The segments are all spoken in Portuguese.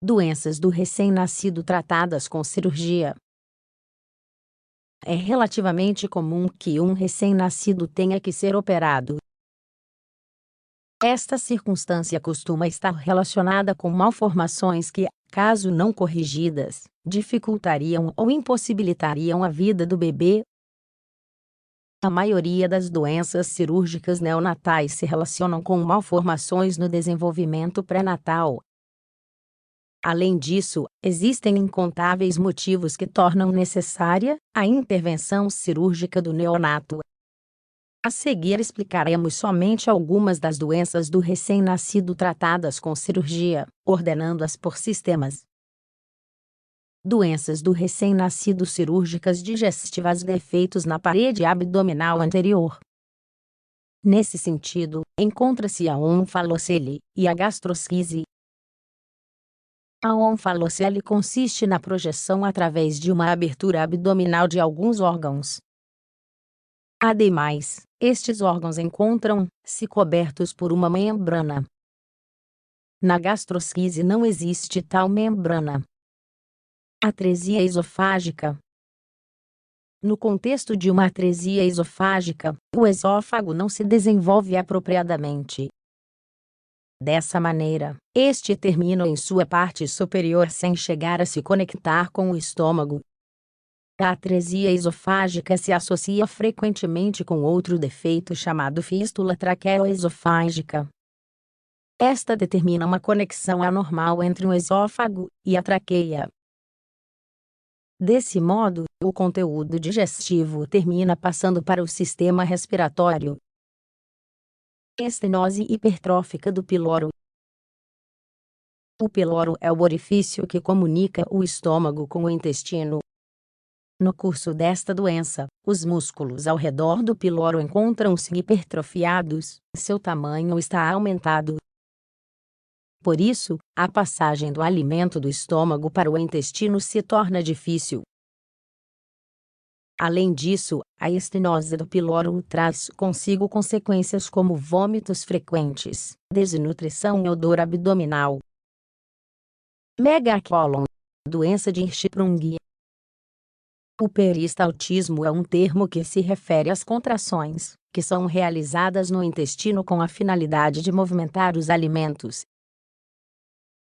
Doenças do recém-nascido tratadas com cirurgia. É relativamente comum que um recém-nascido tenha que ser operado. Esta circunstância costuma estar relacionada com malformações que, caso não corrigidas, dificultariam ou impossibilitariam a vida do bebê. A maioria das doenças cirúrgicas neonatais se relacionam com malformações no desenvolvimento pré-natal. Além disso, existem incontáveis motivos que tornam necessária a intervenção cirúrgica do neonato. A seguir explicaremos somente algumas das doenças do recém-nascido tratadas com cirurgia, ordenando-as por sistemas. Doenças do recém-nascido cirúrgicas digestivas, defeitos na parede abdominal anterior. Nesse sentido, encontra-se a onfalocele e a gastrosquise. A onfalocele consiste na projeção através de uma abertura abdominal de alguns órgãos. Ademais, estes órgãos encontram-se cobertos por uma membrana. Na gastrosquise não existe tal membrana. Atresia esofágica. No contexto de uma atresia esofágica, o esôfago não se desenvolve apropriadamente. Dessa maneira, este termina em sua parte superior sem chegar a se conectar com o estômago. A atresia esofágica se associa frequentemente com outro defeito chamado fístula traqueoesofágica. Esta determina uma conexão anormal entre o esôfago e a traqueia. Desse modo, o conteúdo digestivo termina passando para o sistema respiratório. Estenose hipertrófica do piloro. O piloro é o orifício que comunica o estômago com o intestino. No curso desta doença, os músculos ao redor do piloro encontram-se hipertrofiados, seu tamanho está aumentado. Por isso, a passagem do alimento do estômago para o intestino se torna difícil. Além disso, a estenose do piloro traz consigo consequências como vômitos frequentes, desnutrição e odor abdominal. Megacolon, doença de Hirschsprung. O peristaltismo é um termo que se refere às contrações, que são realizadas no intestino com a finalidade de movimentar os alimentos.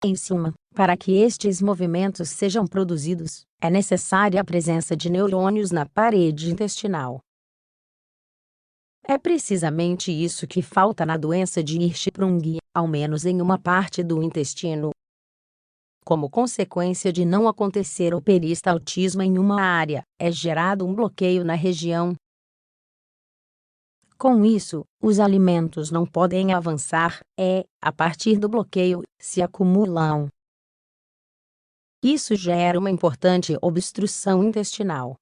Em suma, para que estes movimentos sejam produzidos, é necessária a presença de neurônios na parede intestinal. É precisamente isso que falta na doença de Hirschsprung, ao menos em uma parte do intestino. Como consequência de não acontecer o peristaltismo em uma área, é gerado um bloqueio na região. Com isso, os alimentos não podem avançar, a partir do bloqueio, se acumulam. Isso gera uma importante obstrução intestinal.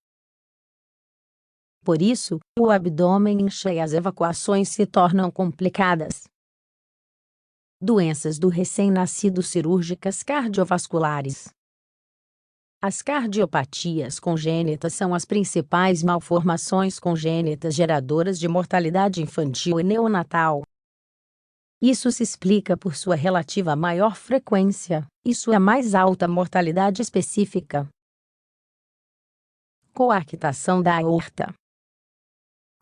Por isso, o abdômen incha e as evacuações se tornam complicadas. Doenças do recém-nascido cirúrgicas cardiovasculares. As cardiopatias congênitas são as principais malformações congênitas geradoras de mortalidade infantil e neonatal. Isso se explica por sua relativa maior frequência e sua mais alta mortalidade específica. Coarctação da aorta.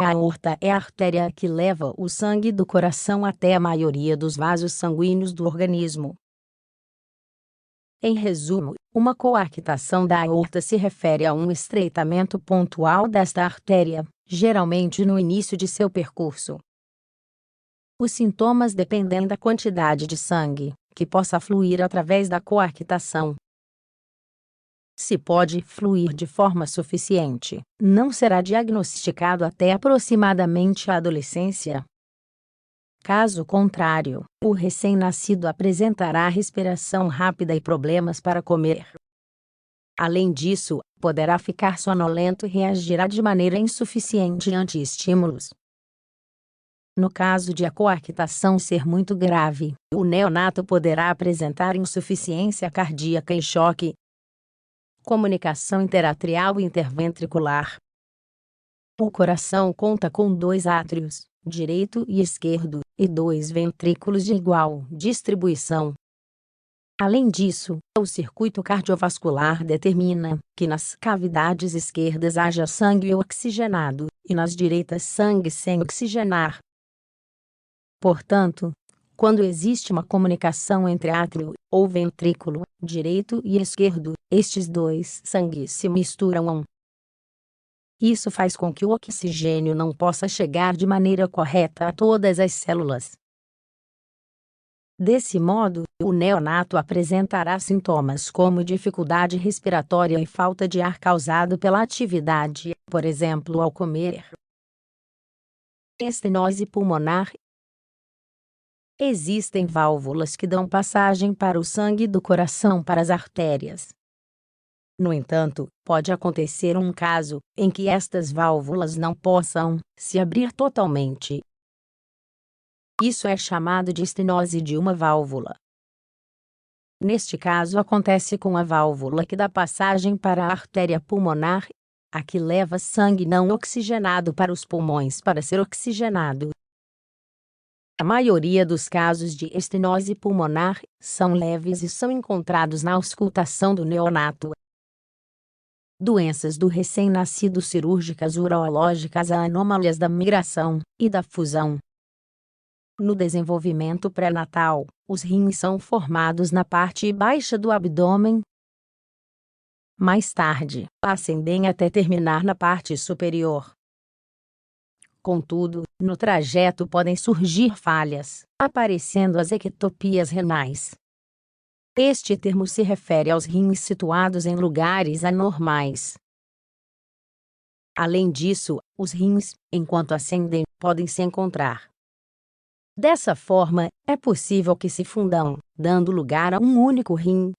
A aorta é a artéria que leva o sangue do coração até a maioria dos vasos sanguíneos do organismo. Em resumo, uma coarctação da aorta se refere a um estreitamento pontual desta artéria, geralmente no início de seu percurso. Os sintomas dependem da quantidade de sangue que possa fluir através da coarctação. Se pode fluir de forma suficiente, não será diagnosticado até aproximadamente a adolescência. Caso contrário, o recém-nascido apresentará respiração rápida e problemas para comer. Além disso, poderá ficar sonolento e reagirá de maneira insuficiente ante estímulos. No caso de a coarctação ser muito grave, o neonato poderá apresentar insuficiência cardíaca e choque. Comunicação interatrial e interventricular. O coração conta com 2 átrios, direito e esquerdo, e 2 ventrículos de igual distribuição. Além disso, o circuito cardiovascular determina que nas cavidades esquerdas haja sangue oxigenado e nas direitas sangue sem oxigenar. Portanto, quando existe uma comunicação entre átrio ou ventrículo direito e esquerdo, estes dois sangues se misturam. Isso faz com que o oxigênio não possa chegar de maneira correta a todas as células. Desse modo, o neonato apresentará sintomas como dificuldade respiratória e falta de ar causado pela atividade, por exemplo, ao comer. Estenose pulmonar. Existem válvulas que dão passagem para o sangue do coração para as artérias. No entanto, pode acontecer um caso em que estas válvulas não possam se abrir totalmente. Isso é chamado de estenose de uma válvula. Neste caso acontece com a válvula que dá passagem para a artéria pulmonar, a que leva sangue não oxigenado para os pulmões para ser oxigenado. A maioria dos casos de estenose pulmonar são leves e são encontrados na auscultação do neonato. Doenças do recém-nascido cirúrgicas urológicas a anômalias da migração e da fusão. No desenvolvimento pré-natal, os rins são formados na parte baixa do abdômen. Mais tarde, ascendem até terminar na parte superior. Contudo, no trajeto podem surgir falhas, aparecendo as ectopias renais. Este termo se refere aos rins situados em lugares anormais. Além disso, os rins, enquanto ascendem, podem se encontrar. Dessa forma, é possível que se fundam, dando lugar a um único rim.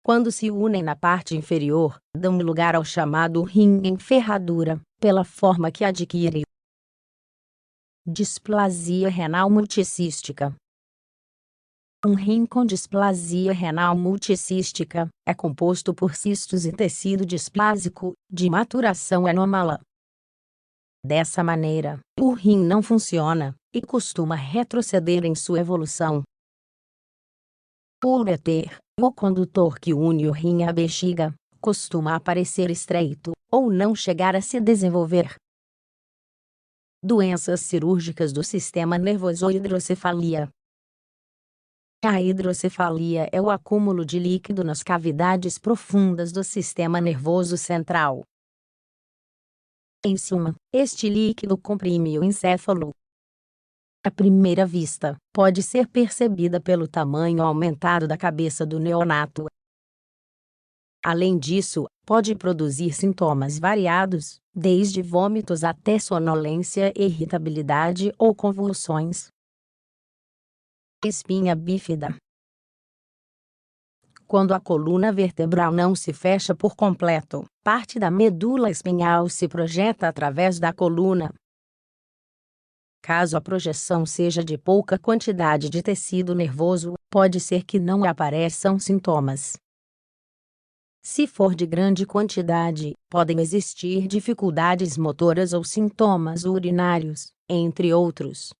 Quando se unem na parte inferior, dão lugar ao chamado rim em ferradura, pela forma que adquire. Displasia renal multicística. Um rim com displasia renal multicística é composto por cistos e tecido displásico, de maturação anômala. Dessa maneira, o rim não funciona e costuma retroceder em sua evolução. O ureter, o condutor que une o rim à bexiga, costuma aparecer estreito ou não chegar a se desenvolver. Doenças cirúrgicas do sistema nervoso ou hidrocefalia. A hidrocefalia é o acúmulo de líquido nas cavidades profundas do sistema nervoso central. Em suma, este líquido comprime o encéfalo. À primeira vista, pode ser percebida pelo tamanho aumentado da cabeça do neonato. Além disso, pode produzir sintomas variados, desde vômitos até sonolência, irritabilidade ou convulsões. Espinha bífida. Quando a coluna vertebral não se fecha por completo, parte da medula espinhal se projeta através da coluna. Caso a projeção seja de pouca quantidade de tecido nervoso, pode ser que não apareçam sintomas. Se for de grande quantidade, podem existir dificuldades motoras ou sintomas urinários, entre outros.